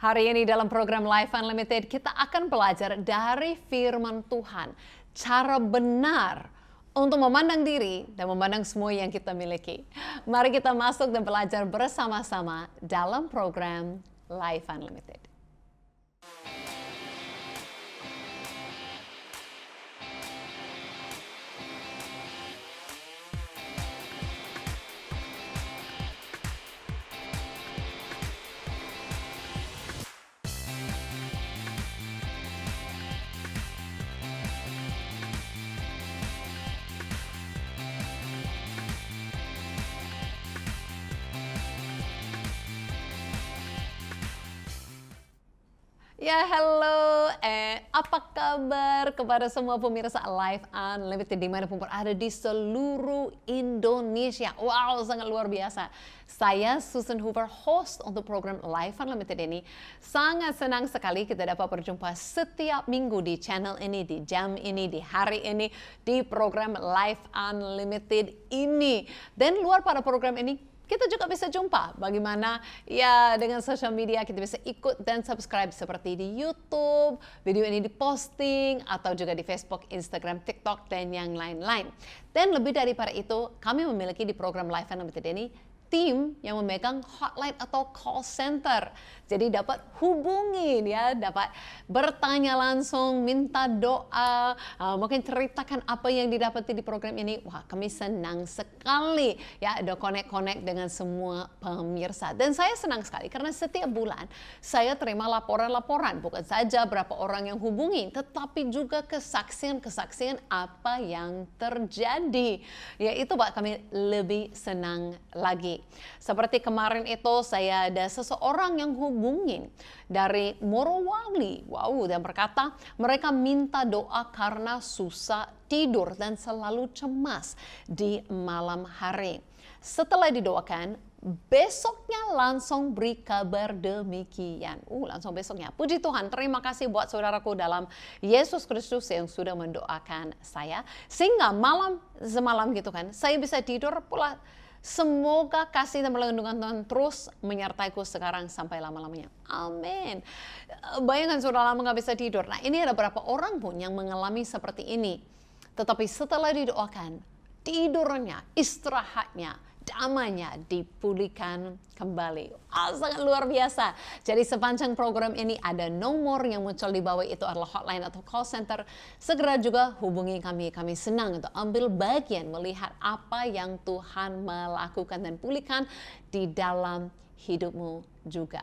Hari ini dalam program Life Unlimited kita akan belajar dari firman Tuhan. Cara benar untuk memandang diri dan memandang semua yang kita miliki. Mari kita masuk dan belajar bersama-sama dalam program Life Unlimited. Ya, halo, apa kabar kepada semua pemirsa Life Unlimited dimanapun berada di seluruh Indonesia. Wow, sangat luar biasa. Saya Susan Hoover, host untuk program Life Unlimited ini. Sangat senang sekali kita dapat berjumpa setiap minggu di channel ini, di jam ini, di hari ini, di program Life Unlimited ini. Dan luar pada program ini, kita juga bisa jumpa bagaimana ya dengan sosial media kita bisa ikut dan subscribe seperti di YouTube, video ini diposting atau juga di Facebook, Instagram, TikTok dan yang lain-lain. Dan lebih daripada itu, kami memiliki di program Life Unlimited ini tim yang memegang hotline atau call center. Jadi dapat hubungin ya, dapat bertanya langsung, minta doa, mungkin ceritakan apa yang didapati di program ini. Wah, kami senang sekali ya ada connect dengan semua pemirsa. Dan saya senang sekali karena setiap bulan saya terima laporan-laporan, bukan saja berapa orang yang hubungi, tetapi juga kesaksian-kesaksian apa yang terjadi. Ya, itu buat kami lebih senang lagi. Seperti kemarin itu saya ada seseorang yang hubungin dari Morowali. Wow, dan berkata mereka minta doa karena susah tidur dan selalu cemas di malam hari. Setelah didoakan, besoknya langsung beri kabar demikian. Langsung besoknya. Puji Tuhan, terima kasih buat saudaraku dalam Yesus Kristus yang sudah mendoakan saya. Sehingga semalam gitu kan, saya bisa tidur pula. Semoga kasih dan perlindungan Tuhan terus menyertaiku sekarang sampai lama-lamanya. Amin. Bayangkan sudah lama gak bisa tidur. Nah, ini ada beberapa orang pun yang mengalami seperti ini. Tetapi setelah didoakan, tidurnya, istirahatnya, damainya dipulihkan kembali. Sangat luar biasa. Jadi sepanjang program ini ada nomor yang muncul di bawah, itu adalah hotline atau call center. Segera juga hubungi kami. Kami senang untuk ambil bagian melihat apa yang Tuhan melakukan dan pulihkan di dalam hidupmu juga.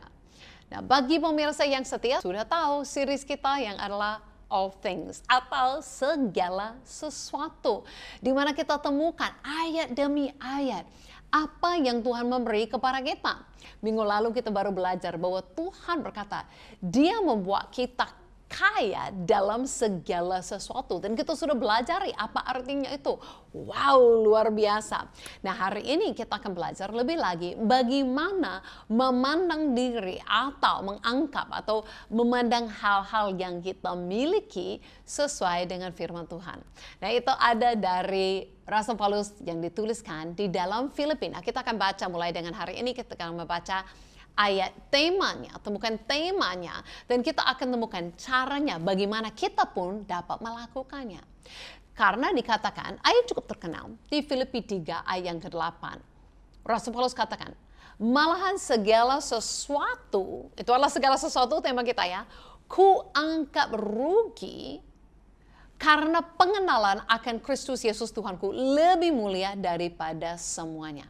Nah, bagi pemirsa yang setia sudah tahu series kita yang adalah All Things atau segala sesuatu, di mana kita temukan ayat demi ayat apa yang Tuhan memberi kepada kita. Minggu lalu kita baru belajar bahwa Tuhan berkata Dia membuat kita kaya dalam segala sesuatu, dan kita sudah belajar apa artinya itu. Wow, luar biasa. Nah, hari ini kita akan belajar lebih lagi bagaimana memandang diri atau menganggap atau memandang hal-hal yang kita miliki sesuai dengan firman Tuhan. Nah, itu ada dari Rasul Paulus yang dituliskan di dalam Filipi. Nah, kita akan baca mulai dengan hari ini, kita akan membaca ayat temanya, temukan temanya, dan kita akan temukan caranya bagaimana kita pun dapat melakukannya. Karena dikatakan, ayat cukup terkenal di Filipi 3 ayat yang ke-8. Rasul Paulus katakan, malahan segala sesuatu, itu adalah segala sesuatu tema kita ya, ku anggap rugi karena pengenalan akan Kristus Yesus Tuhanku lebih mulia daripada semuanya.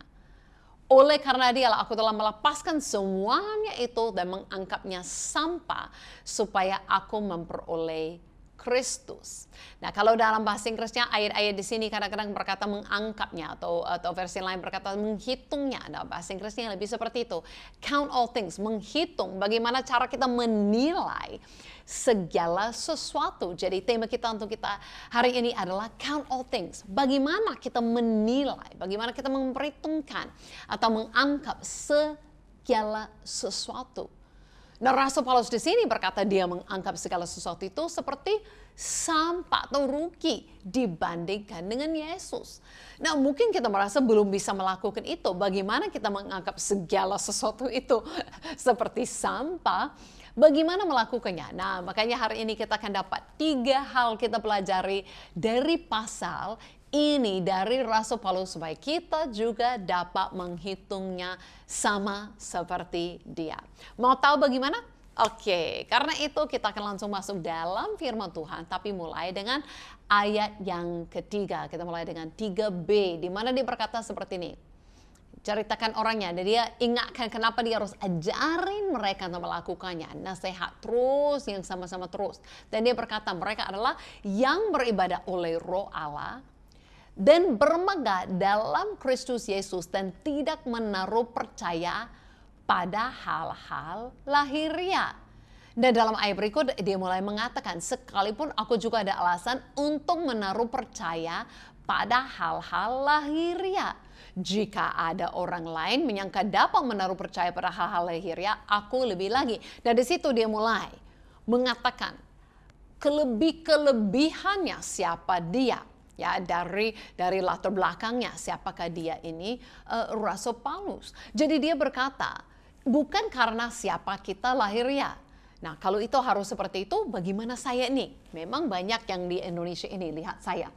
Oleh karena Dialah aku telah melepaskan semuanya itu dan menganggapnya sampah supaya aku memperoleh Kristus. Nah, kalau dalam bahasa Inggrisnya ayat-ayat di sini kadang-kadang berkata menganggapnya atau versi lain berkata menghitungnya. Nah, bahasa Inggrisnya lebih seperti itu. Count all things, menghitung bagaimana cara kita menilai segala sesuatu. Jadi tema kita untuk kita hari ini adalah count all things. Bagaimana kita menilai, bagaimana kita memperhitungkan atau menganggap segala sesuatu. Nah, Rasul Paulus di sini berkata dia menganggap segala sesuatu itu seperti sampah atau rugi dibandingkan dengan Yesus. Nah, mungkin kita merasa belum bisa melakukan itu. Bagaimana kita menganggap segala sesuatu itu seperti sampah? Bagaimana melakukannya? Nah, makanya hari ini kita akan dapat 3 hal kita pelajari dari pasal ini dari Rasul Paulus supaya kita juga dapat menghitungnya sama seperti dia. Mau tahu bagaimana? Oke, karena itu kita akan langsung masuk dalam firman Tuhan, tapi mulai dengan ayat yang ketiga. Kita mulai dengan 3b, di mana dia berkata seperti ini. Ceritakan orangnya, dan dia ingatkan kenapa dia harus ajarin mereka untuk melakukannya. Nasihat terus, yang sama-sama terus. Dan dia berkata mereka adalah yang beribadah oleh Roh Allah dan bermegah dalam Kristus Yesus dan tidak menaruh percaya pada hal-hal lahiriah. Dan dalam ayat berikut dia mulai mengatakan, sekalipun aku juga ada alasan untuk menaruh percaya pada hal-hal lahiriah. Jika ada orang lain menyangka dapat menaruh percaya pada hal-hal lahiriah, aku lebih lagi. Dan di situ dia mulai mengatakan kelebihannya siapa dia. Ya, dari latar belakangnya siapakah dia ini, Rasul Paulus. Jadi dia berkata, bukan karena siapa kita lahiriah. Nah, kalau itu harus seperti itu, bagaimana saya ini? Memang banyak yang di Indonesia ini, lihat saya.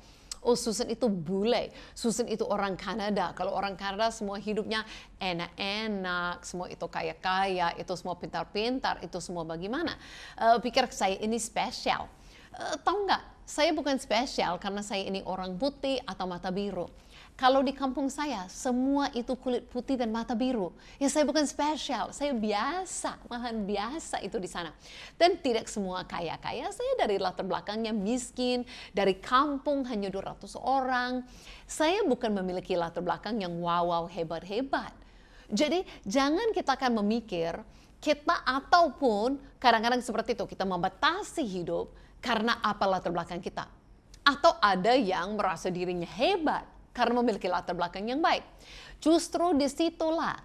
Oh, Susan itu bule, Susan itu orang Kanada. Kalau orang Kanada semua hidupnya enak-enak, semua itu kaya-kaya, itu semua pintar-pintar, itu semua bagaimana? Pikir saya ini spesial. Tahu nggak, saya bukan spesial karena saya ini orang putih atau mata biru. Kalau di kampung saya, semua itu kulit putih dan mata biru. Ya saya bukan spesial, saya biasa, malahan biasa itu di sana. Dan tidak semua kaya-kaya, saya dari latar belakangnya miskin, dari kampung hanya 200 orang. Saya bukan memiliki latar belakang yang wow hebat-hebat. Jadi jangan kita akan memikir, kita ataupun kadang-kadang seperti itu, kita membatasi hidup karena apa latar belakang kita. Atau ada yang merasa dirinya hebat karena memiliki latar belakang yang baik. Justru disitulah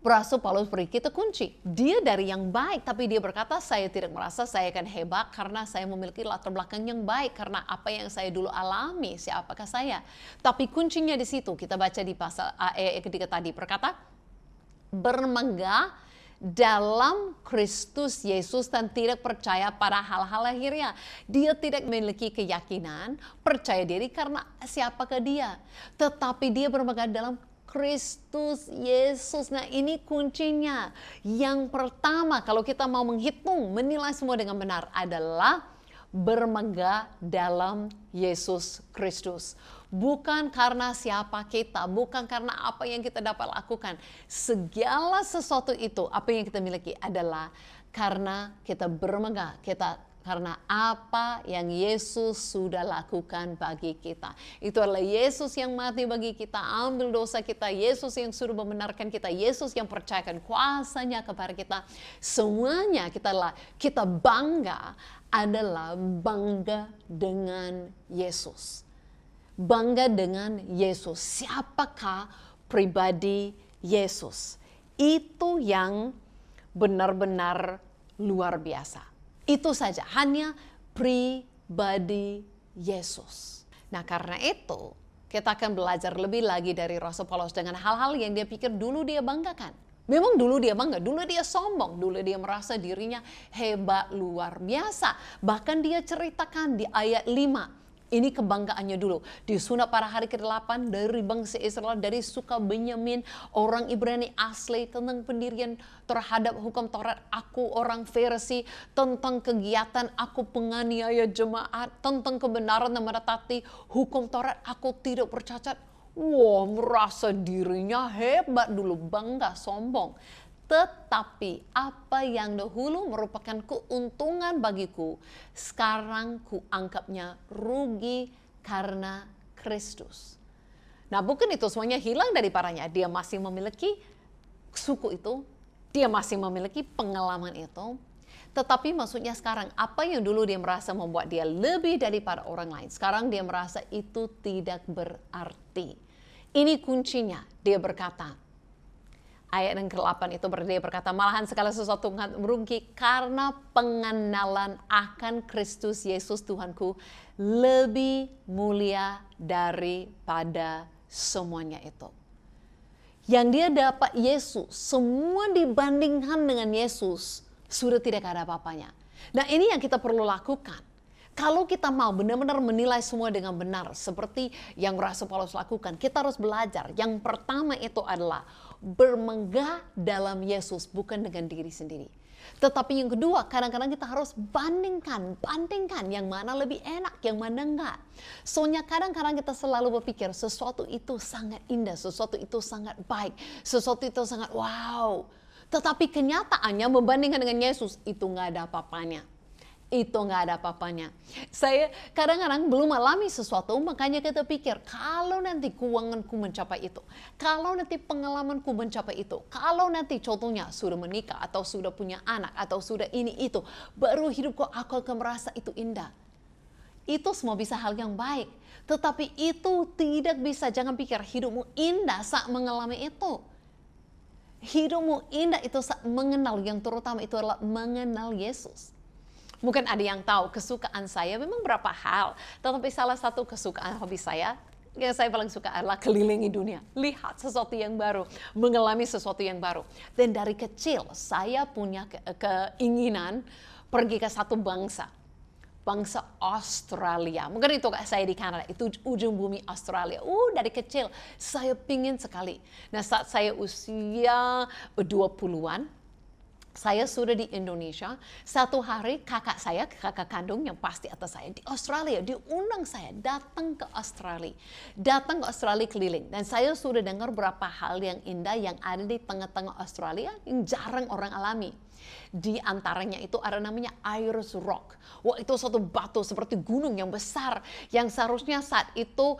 Rasul Paulus beri kita kunci. Dia dari yang baik, tapi dia berkata, saya tidak merasa saya akan hebat karena saya memiliki latar belakang yang baik. Karena apa yang saya dulu alami, siapakah saya. Tapi kuncinya di situ, kita baca di pasal ayat ketiga tadi, berkata, bermegah dalam Kristus Yesus dan tidak percaya pada hal-hal lahiriah. Dia tidak memiliki keyakinan, percaya diri karena siapakah dia. Tetapi dia bermegah dalam Kristus Yesus. Nah, ini kuncinya. Yang pertama, kalau kita mau menghitung, menilai semua dengan benar adalah bermegah dalam Yesus Kristus. Bukan karena siapa kita, bukan karena apa yang kita dapat lakukan. Segala sesuatu itu, apa yang kita miliki adalah karena kita bermegah, karena apa yang Yesus sudah lakukan bagi kita. Itu adalah Yesus yang mati bagi kita, ambil dosa kita, Yesus yang sudah membenarkan kita, Yesus yang percayakan kuasanya kepada kita. Semuanya kita bangga adalah bangga dengan Yesus. Bangga dengan Yesus. Siapakah pribadi Yesus? Itu yang benar-benar luar biasa. Itu saja, hanya pribadi Yesus. Nah, karena itu kita akan belajar lebih lagi dari Rasul Paulus dengan hal-hal yang dia pikir dulu dia banggakan. Memang dulu dia bangga, dulu dia sombong, dulu dia merasa dirinya hebat luar biasa. Bahkan dia ceritakan di ayat 5. Ini kebanggaannya dulu. Disunat pada hari ke-8 dari bangsa Israel, dari suku Benyamin, orang Ibrani asli, tentang pendirian terhadap hukum Taurat. Aku orang Farisi, tentang kegiatan aku penganiaya jemaat, tentang kebenaran dan menetapi hukum Taurat. Aku tidak bercacat. Wah, merasa dirinya hebat dulu, bangga, sombong. Tetapi apa yang dahulu merupakan keuntungan bagiku, sekarang kuanggapnya rugi karena Kristus. Nah, bukan itu semuanya hilang daripadanya. Dia masih memiliki suku itu, dia masih memiliki pengalaman itu. Tetapi maksudnya sekarang, apa yang dulu dia merasa membuat dia lebih daripada orang lain, sekarang dia merasa itu tidak berarti. Ini kuncinya, dia berkata, ayat yang ke-8 itu dia berkata, malahan segala sesuatu merugi karena pengenalan akan Kristus Yesus Tuhanku lebih mulia daripada semuanya itu. Yang dia dapat Yesus, semua dibandingkan dengan Yesus, Sudah tidak ada apa-apanya. Nah, ini yang kita perlu lakukan. Kalau kita mau benar-benar menilai semua dengan benar, seperti yang Rasul Paulus lakukan, kita harus belajar. Yang pertama itu adalah bermegah dalam Yesus, bukan dengan diri sendiri. Tetapi yang kedua, kadang-kadang kita harus bandingkan yang mana lebih enak, yang mana enggak. Soalnya kadang-kadang kita selalu berpikir sesuatu itu sangat indah, sesuatu itu sangat baik, sesuatu itu sangat wow. Tetapi kenyataannya membandingkan dengan Yesus itu nggak ada apa-apanya. Itu nggak ada apa-apanya. Saya kadang-kadang belum alami sesuatu, makanya kita pikir kalau nanti keuanganku mencapai itu, kalau nanti pengalamanku mencapai itu, kalau nanti contohnya sudah menikah atau sudah punya anak atau sudah ini itu, baru hidupku aku akan merasa itu indah. Itu semua bisa hal yang baik, tetapi itu tidak bisa. Jangan pikir hidupmu indah saat mengalami itu. Hidupmu indah itu saat mengenal, yang terutama itu adalah mengenal Yesus. Mungkin ada yang tahu kesukaan saya memang berapa hal, tetapi salah satu kesukaan hobi saya yang saya paling suka adalah kelilingi dunia, lihat sesuatu yang baru, mengalami sesuatu yang baru. Dan dari kecil saya punya keinginan pergi ke satu bangsa Australia. Mungkin itu saya di Kanada, itu ujung bumi Australia. Dari kecil saya pingin sekali. Nah, saat saya usia 20-an, saya sudah di Indonesia. Satu hari kakak kandung yang pasti atas saya di Australia, diundang saya datang ke Australia. Datang ke Australia keliling. Dan saya sudah dengar beberapa hal yang indah yang ada di tengah-tengah Australia yang jarang orang alami. Di antaranya itu ada namanya Ayers Rock. Wah, itu suatu batu seperti gunung yang besar yang seharusnya saat itu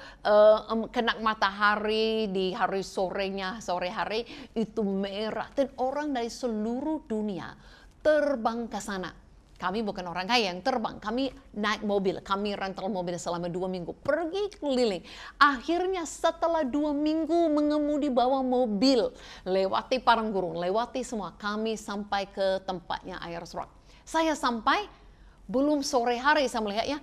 kena matahari di hari sore hari itu merah, dan orang dari seluruh dunia terbang ke sana. Kami bukan orang kaya yang terbang, kami naik mobil, kami rental mobil selama 2 minggu, pergi keliling. Akhirnya setelah 2 minggu mengemudi bawa mobil, lewati padang gurun, lewati semua, kami sampai ke tempatnya Ayers Rock. Saya sampai, belum sore hari saya melihatnya,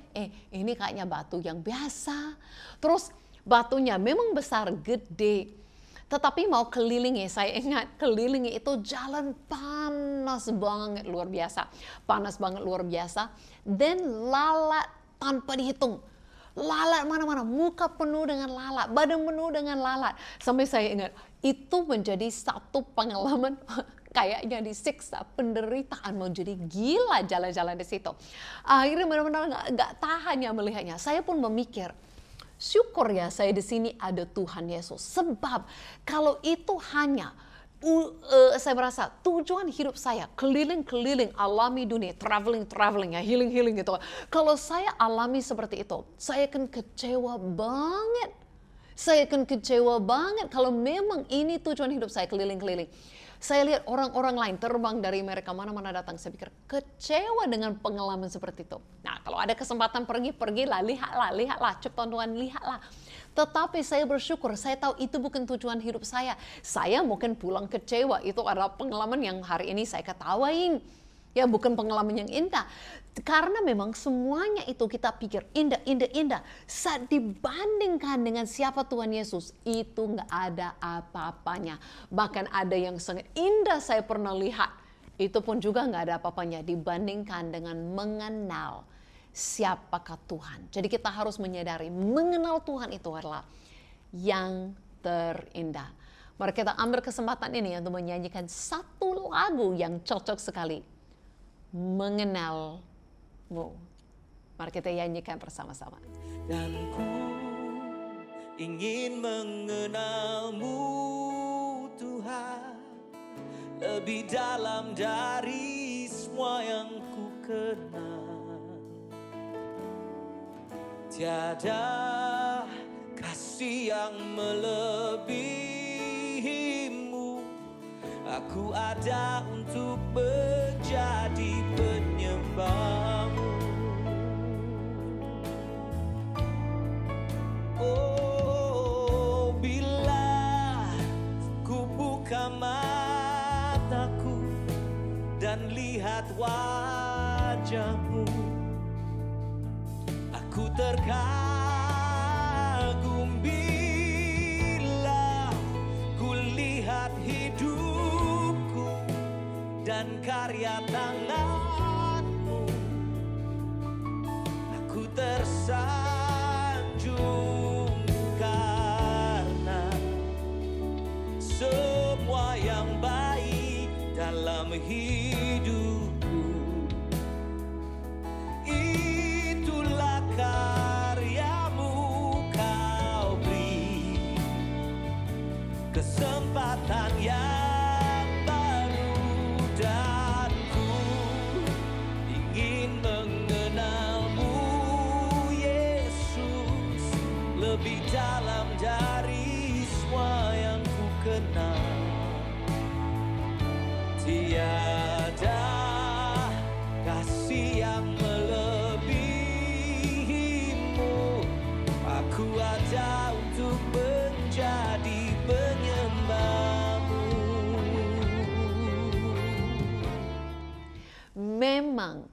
ini kayaknya batu yang biasa. Terus batunya memang besar, gede. Tetapi mau kelilingi, saya ingat kelilingi itu jalan panas banget luar biasa. Panas banget luar biasa. Dan lalat tanpa dihitung. Lalat mana-mana, muka penuh dengan lalat, badan penuh dengan lalat. Sampai saya ingat, itu menjadi satu pengalaman kayaknya disiksa, penderitaan, mau jadi gila jalan-jalan di situ. Akhirnya benar-benar nggak tahan ya melihatnya. Saya pun memikir, syukur ya saya di sini ada Tuhan Yesus. Sebab kalau itu hanya saya merasa tujuan hidup saya keliling-keliling, alami dunia, traveling ya, healing gitu. Kalau saya alami seperti itu, saya akan kecewa banget. Saya akan kecewa banget kalau memang ini tujuan hidup saya, keliling-keliling. Saya lihat orang-orang lain terbang dari mereka mana-mana datang. Saya pikir kecewa dengan pengalaman seperti itu. Nah, kalau ada kesempatan pergilah, lihatlah, cepat Tuhan, lihatlah. Tetapi saya bersyukur, saya tahu itu bukan tujuan hidup saya. Saya mungkin pulang kecewa, itu adalah pengalaman yang hari ini saya ketawain. Ya, bukan pengalaman yang indah. Karena memang semuanya itu kita pikir indah. Saat dibandingkan dengan siapa Tuhan Yesus, itu nggak ada apa-apanya. Bahkan ada yang sangat indah saya pernah lihat. Itu pun juga nggak ada apa-apanya dibandingkan dengan mengenal siapakah Tuhan. Jadi kita harus menyadari mengenal Tuhan itu adalah yang terindah. Mari kita ambil kesempatan ini untuk menyanyikan satu lagu yang cocok sekali. Mengenalmu. Mari kita nyanyikan bersama-sama. Dan ku ingin mengenalmu Tuhan, lebih dalam dari semua yang ku kenal. Tiada kasih yang melebihimu. Aku ada untuk menjadi penyembahmu. Oh, bila ku buka mataku dan lihat wajahmu, aku terkagum bila ku lihat hidupku dan karya tanganmu. Aku tersanjung karena semua yang baik dalam hidupku. Itulah karyamu, kau beri kesempatan yang baru, dan ku ingin mengenalmu, Yesus, lebih dalam dari semua yang ku kenal. Tiada kasih yang melebihimu. Aku ada untuk menjadi penyembahmu. Memang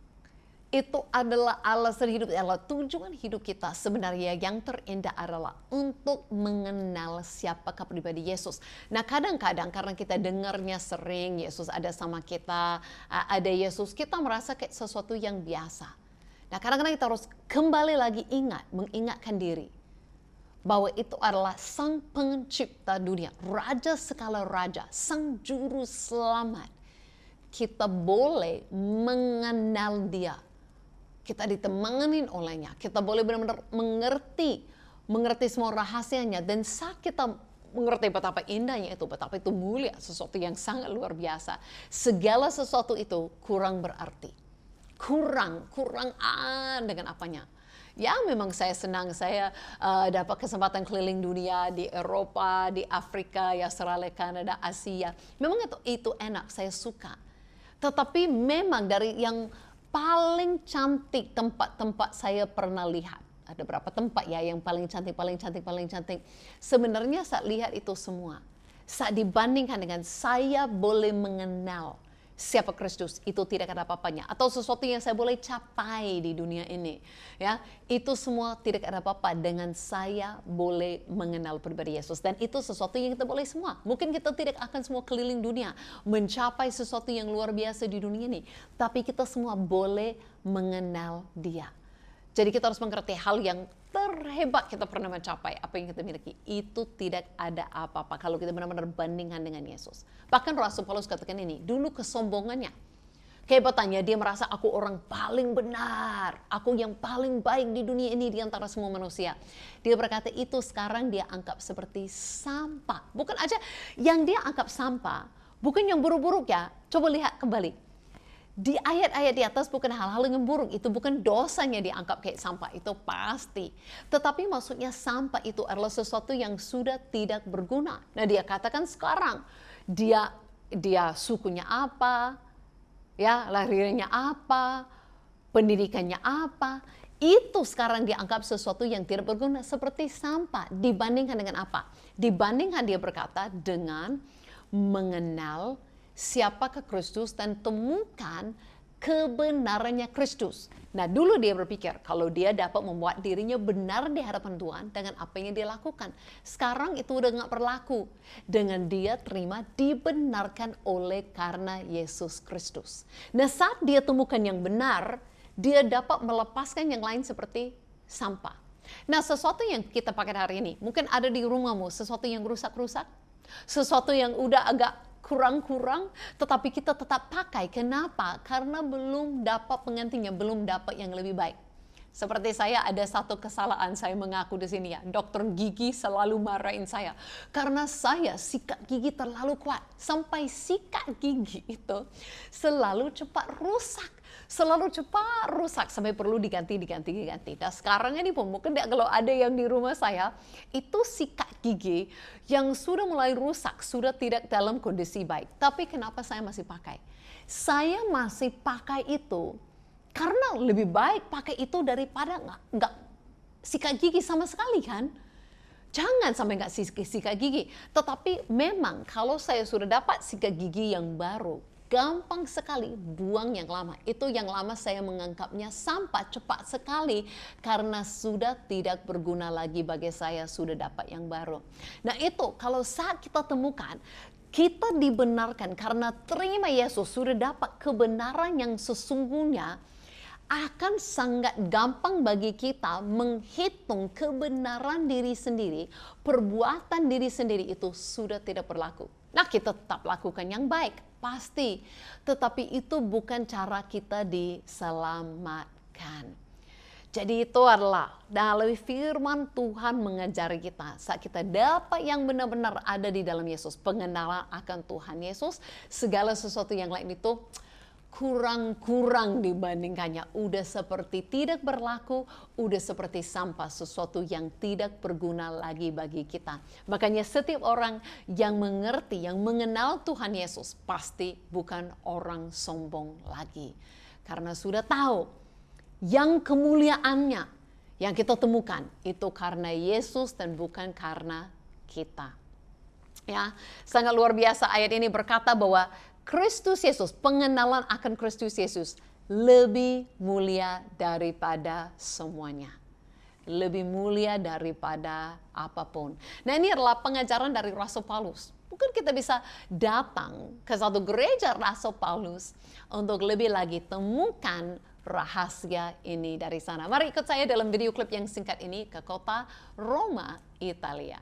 itu adalah alasan hidup, adalah tujuan hidup kita sebenarnya. Yang terindah adalah untuk mengenal siapakah pribadi Yesus. Nah, kadang-kadang karena kita dengarnya sering, Yesus ada sama kita, ada Yesus, kita merasa kayak sesuatu yang biasa. Nah, kadang-kadang kita harus kembali lagi mengingatkan diri bahwa itu adalah Sang Pencipta dunia, Raja segala raja, Sang Juru Selamat. Kita boleh mengenal Dia. Kita ditemani olehnya. Kita boleh benar-benar mengerti semua rahasianya. Dan saat kita mengerti betapa indahnya itu, betapa itu mulia, sesuatu yang sangat luar biasa, segala sesuatu itu kurang berarti. Kurang dengan apanya. Ya, memang saya senang, saya dapat kesempatan keliling dunia di Eropa, di Afrika, ya, Australia, Kanada, Asia. Memang itu enak, saya suka. Tetapi memang dari yang paling cantik tempat-tempat saya pernah lihat, ada berapa tempat ya yang paling cantik. Sebenarnya saat lihat itu semua, saat dibandingkan dengan saya boleh mengenal siapa Kristus, itu tidak ada apa-apanya. Atau sesuatu yang saya boleh capai di dunia ini, ya, itu semua tidak ada apa-apa dengan saya boleh mengenal pribadi Yesus. Dan itu sesuatu yang kita boleh semua. Mungkin kita tidak akan semua keliling dunia mencapai sesuatu yang luar biasa di dunia ini, tapi kita semua boleh mengenal Dia. Jadi kita harus mengerti hal yang terhebat kita pernah mencapai, apa yang kita miliki, itu tidak ada apa-apa kalau kita benar-benar bandingkan dengan Yesus. Bahkan Rasul Paulus katakan ini, dulu kesombongannya, kehebatannya, dia merasa aku orang paling benar, aku yang paling baik di dunia ini di antara semua manusia. Dia berkata itu sekarang dia anggap seperti sampah. Bukan aja yang dia anggap sampah, bukan yang buruk-buruk ya. Coba lihat kembali. Di ayat-ayat di atas bukan hal-hal yang buruk, itu bukan dosanya dianggap kayak sampah, itu pasti. Tetapi maksudnya sampah itu adalah sesuatu yang sudah tidak berguna. Nah, dia katakan sekarang dia sukunya apa, ya, lahirnya apa, pendidikannya apa, itu sekarang dianggap sesuatu yang tidak berguna, seperti sampah. Dibandingkan dengan apa? Dibandingkan dia berkata dengan mengenal siapakah Kristus dan temukan kebenarannya Kristus. Nah, dulu dia berpikir kalau dia dapat membuat dirinya benar di hadapan Tuhan dengan apa yang dia lakukan. Sekarang itu udah nggak berlaku. Dengan dia terima dibenarkan oleh karena Yesus Kristus. Nah, saat dia temukan yang benar, dia dapat melepaskan yang lain seperti sampah. Nah, sesuatu yang kita pakai hari ini, mungkin ada di rumahmu, sesuatu yang rusak-rusak, sesuatu yang udah agak kurang-kurang, tetapi kita tetap pakai. Kenapa? Karena belum dapat penggantinya, belum dapat yang lebih baik. Seperti saya, ada satu kesalahan saya mengaku di sini ya. Dokter gigi selalu marahin saya karena saya sikat gigi terlalu kuat, sampai sikat gigi itu selalu cepat rusak. Sampai perlu diganti. Nah, sekarang ini pun mungkin kalau ada yang di rumah saya itu sikat gigi yang sudah mulai rusak, sudah tidak dalam kondisi baik. Tapi kenapa saya masih pakai? Saya masih pakai itu karena lebih baik pakai itu daripada nggak sikat gigi sama sekali kan. Jangan sampai nggak sikat gigi. Tetapi memang kalau saya sudah dapat sikat gigi yang baru, gampang sekali buang yang lama. Itu yang lama saya menganggapnya sampah cepat sekali karena sudah tidak berguna lagi bagi saya, sudah dapat yang baru. Nah, itu kalau saat kita temukan Kita dibenarkan karena terima Yesus, sudah dapat kebenaran yang sesungguhnya. Akan sangat gampang bagi kita menghitung kebenaran diri sendiri, perbuatan diri sendiri itu sudah tidak berlaku. Nah, kita tetap lakukan yang baik, pasti. Tetapi itu bukan cara kita diselamatkan. Jadi itu adalah dalam firman Tuhan mengajari kita, saat kita dapat yang benar-benar ada di dalam Yesus, pengenalan akan Tuhan Yesus, segala sesuatu yang lain itu kurang-kurang dibandingkannya. Udah seperti tidak berlaku, udah seperti sampah, sesuatu yang tidak berguna lagi bagi kita. Makanya setiap orang yang mengerti, yang mengenal Tuhan Yesus, pasti bukan orang sombong lagi. Karena sudah tahu yang kemuliaannya yang kita temukan itu karena Yesus dan bukan karena kita. Ya, sangat luar biasa ayat ini berkata bahwa Kristus Yesus, pengenalan akan Kristus Yesus lebih mulia daripada semuanya. Lebih mulia daripada apapun. Nah, ini adalah pengajaran dari Rasul Paulus. Bukan kita bisa datang ke satu gereja Rasul Paulus untuk lebih lagi temukan rahasia ini dari sana. Mari ikut saya dalam video klip yang singkat ini ke kota Roma, Italia.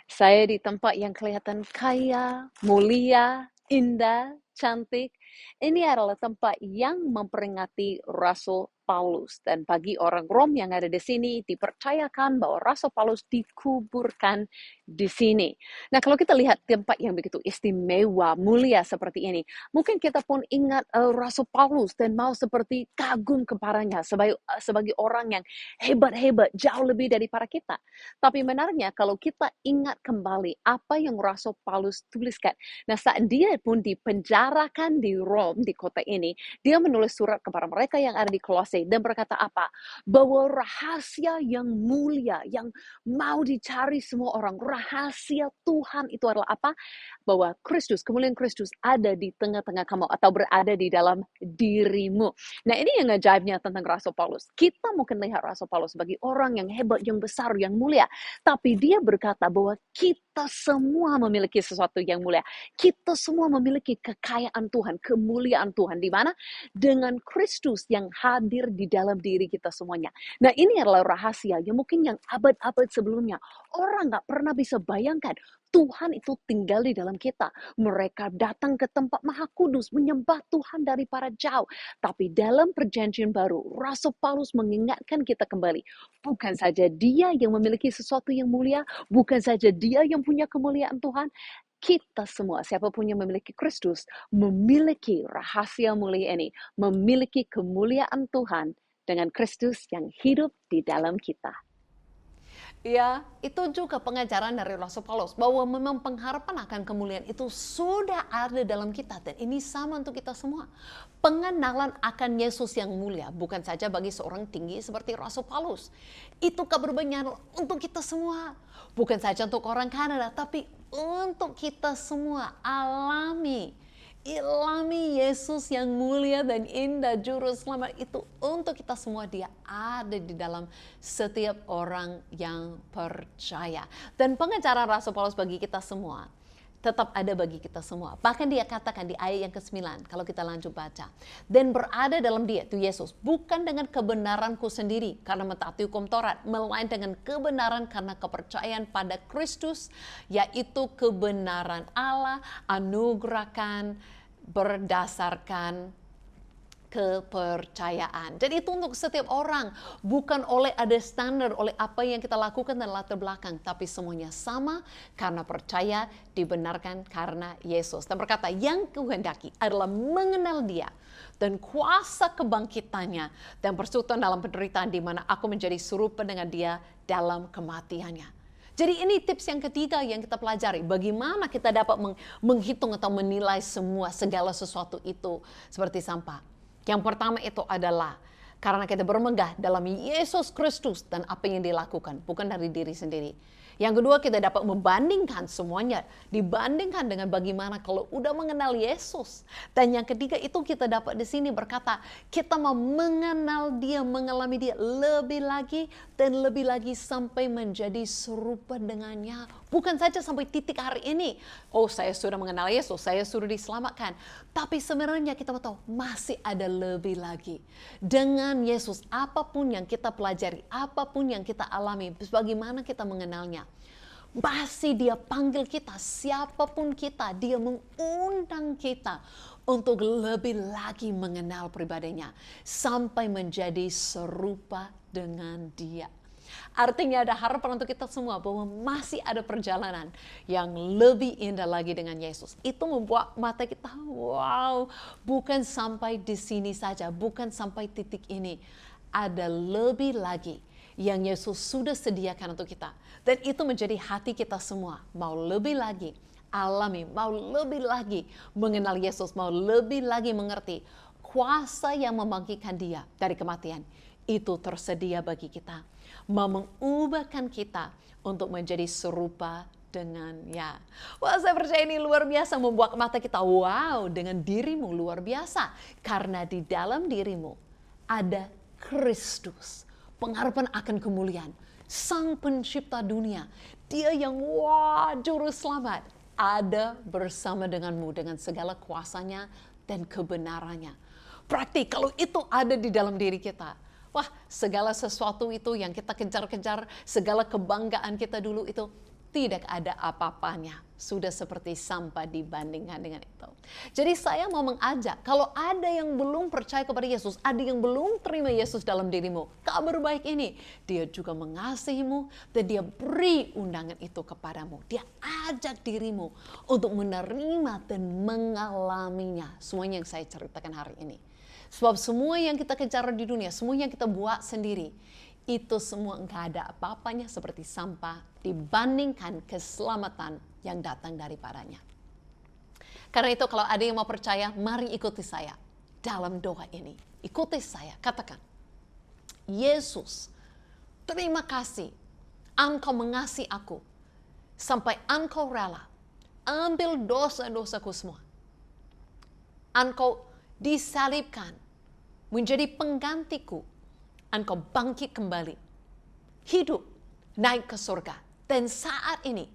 Saya di tempat yang kelihatan kaya, mulia, indah, cantik. Ini adalah tempat yang memperingati Rasul Paulus. Dan bagi orang Rom yang ada di sini, dipercayakan bahwa Rasul Paulus dikuburkan di sini. Nah, kalau kita lihat tempat yang begitu istimewa, mulia seperti ini, mungkin kita pun ingat Rasul Paulus dan mau seperti kagum kepadanya sebagai orang yang hebat-hebat, jauh lebih daripada kita. Tapi benarnya kalau kita ingat kembali apa yang Rasul Paulus tuliskan, nah saat dia pun dipenjarakan di Rom, di kota ini, dia menulis surat kepada mereka yang ada di Kolose dan berkata apa? Bahwa rahasia yang mulia, yang mau dicari semua orang, rahasia Tuhan itu adalah apa? Bahwa Kristus, kemuliaan Kristus ada di tengah-tengah kamu atau berada di dalam dirimu. Nah, ini yang ajaibnya tentang Rasul Paulus. Kita mungkin lihat Rasul Paulus sebagai orang yang hebat, yang besar, yang mulia. Tapi dia berkata bahwa kita semua memiliki sesuatu yang mulia. Kita semua memiliki kekayaan Tuhan, kemuliaan Tuhan. Di mana? Dengan Kristus yang hadir di dalam diri kita semuanya. Nah, ini adalah rahasia yang mungkin yang abad-abad sebelumnya orang nggak pernah bisa bayangkan. Tuhan itu tinggal di dalam kita. Mereka datang ke tempat Maha Kudus, menyembah Tuhan daripada jauh. Tapi dalam perjanjian baru, Rasul Paulus mengingatkan kita kembali. Bukan saja dia yang memiliki sesuatu yang mulia, bukan saja dia yang punya kemuliaan Tuhan, kita semua, siapapun yang memiliki Kristus, memiliki rahasia mulia ini, memiliki kemuliaan Tuhan dengan Kristus yang hidup di dalam kita. Ya, itu juga pengajaran dari Rasul Paulus, bahwa memang pengharapan akan kemuliaan itu sudah ada dalam kita, dan ini sama untuk kita semua. Pengenalan akan Yesus yang mulia, bukan saja bagi seorang tinggi seperti Rasul Paulus. Itu kabar benar untuk kita semua. Bukan saja untuk orang Kanada, tapi untuk kita semua. Ilami Yesus yang mulia dan indah, juru selamat itu untuk kita semua. Dia ada di dalam setiap orang yang percaya. Dan pengajaran Rasul Paulus bagi kita semua tetap ada bagi kita semua. Bahkan dia katakan di ayat yang ke-9, kalau kita lanjut baca. Dan berada dalam dia, itu Yesus, bukan dengan kebenaranku sendiri karena mentaati hukum Taurat, melainkan dengan kebenaran karena kepercayaan pada Kristus, yaitu kebenaran Allah anugerahkan berdasarkan kepercayaan. Jadi itu untuk setiap orang, bukan oleh ada standar, oleh apa yang kita lakukan dan latar belakang, tapi semuanya sama karena percaya, dibenarkan karena Yesus. Dan berkata, yang kuhendaki adalah mengenal dia dan kuasa kebangkitannya dan persekutuan dalam penderitaan, di mana aku menjadi serupa dengan dia dalam kematiannya. Jadi ini tips yang ketiga yang kita pelajari. Bagaimana kita dapat menghitung atau menilai segala sesuatu itu seperti sampah. Yang pertama itu adalah karena kita bermegah dalam Yesus Kristus dan apa yang dilakukan, bukan dari diri sendiri. Yang kedua, kita dapat membandingkan semuanya, dibandingkan dengan bagaimana kalau udah mengenal Yesus. Dan yang ketiga itu kita dapat di sini berkata, kita mau mengenal dia, mengalami dia lebih lagi dan lebih lagi sampai menjadi serupa dengannya. Bukan saja sampai titik hari ini, oh saya sudah mengenal Yesus, saya sudah diselamatkan. Tapi sebenarnya kita mau tahu, masih ada lebih lagi. Dengan Yesus, apapun yang kita pelajari, apapun yang kita alami, bagaimana kita mengenalnya. Masih dia panggil kita, siapapun kita, dia mengundang kita untuk lebih lagi mengenal pribadinya. Sampai menjadi serupa dengan dia. Artinya ada harapan untuk kita semua bahwa masih ada perjalanan yang lebih indah lagi dengan Yesus. Itu membuat mata kita, wow, bukan sampai di sini saja, bukan sampai titik ini. Ada lebih lagi yang Yesus sudah sediakan untuk kita. Dan itu menjadi hati kita semua, mau lebih lagi alami, mau lebih lagi mengenal Yesus, mau lebih lagi mengerti kuasa yang membangkitkan dia dari kematian. Itu tersedia bagi kita, mau mengubahkan kita untuk menjadi serupa dengannya. Wah, saya percaya ini luar biasa, membuat mata kita wow dengan dirimu luar biasa. Karena di dalam dirimu ada Kristus, pengharapan akan kemuliaan, Sang Pencipta dunia, Dia yang juru selamat, ada bersama denganmu dengan segala kuasanya dan kebenarannya. Berarti kalau itu ada di dalam diri kita, wah, segala sesuatu itu yang kita kejar-kejar, segala kebanggaan kita dulu itu tidak ada apa-apanya. Sudah seperti sampah dibandingkan dengan itu. Jadi saya mau mengajak, kalau ada yang belum percaya kepada Yesus, ada yang belum terima Yesus dalam dirimu, kabar baik ini, dia juga mengasihimu dan dia beri undangan itu kepadamu. Dia ajak dirimu untuk menerima dan mengalaminya. Semuanya yang saya ceritakan hari ini. Sebab semua yang kita kejar di dunia, semua yang kita buat sendiri, itu semua enggak ada apa-apanya seperti sampah dibandingkan keselamatan yang datang daripadanya. Karena itu kalau ada yang mau percaya, mari ikuti saya dalam doa ini. Ikuti saya, katakan, Yesus, terima kasih Engkau mengasihi aku sampai Engkau rela ambil dosa-dosaku semua. Engkau disalibkan menjadi penggantiku. Engkau bangkit kembali, hidup, naik ke surga. Dan saat ini,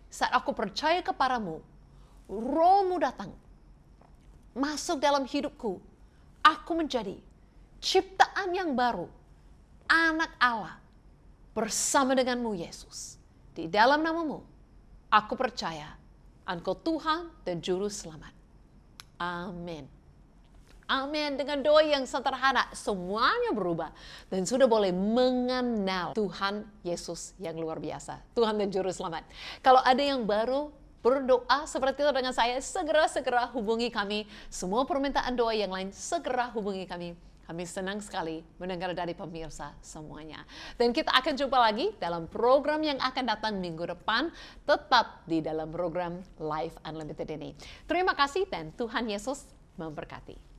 saat aku percaya kepadamu, Roh-Mu datang, masuk dalam hidupku. Aku menjadi ciptaan yang baru, anak Allah, bersama denganmu Yesus. Di dalam namamu, aku percaya, Engkau Tuhan dan Juru Selamat. Amin. Amin. Dengan doa yang sederhana, semuanya berubah. Dan sudah boleh mengenal Tuhan Yesus yang luar biasa. Tuhan dan Juru Selamat. Kalau ada yang baru berdoa seperti itu dengan saya, segera hubungi kami. Semua permintaan doa yang lain, segera hubungi kami. Kami senang sekali mendengar dari pemirsa semuanya. Dan kita akan jumpa lagi dalam program yang akan datang minggu depan. Tetap di dalam program Life Unlimited ini. Terima kasih dan Tuhan Yesus memberkati.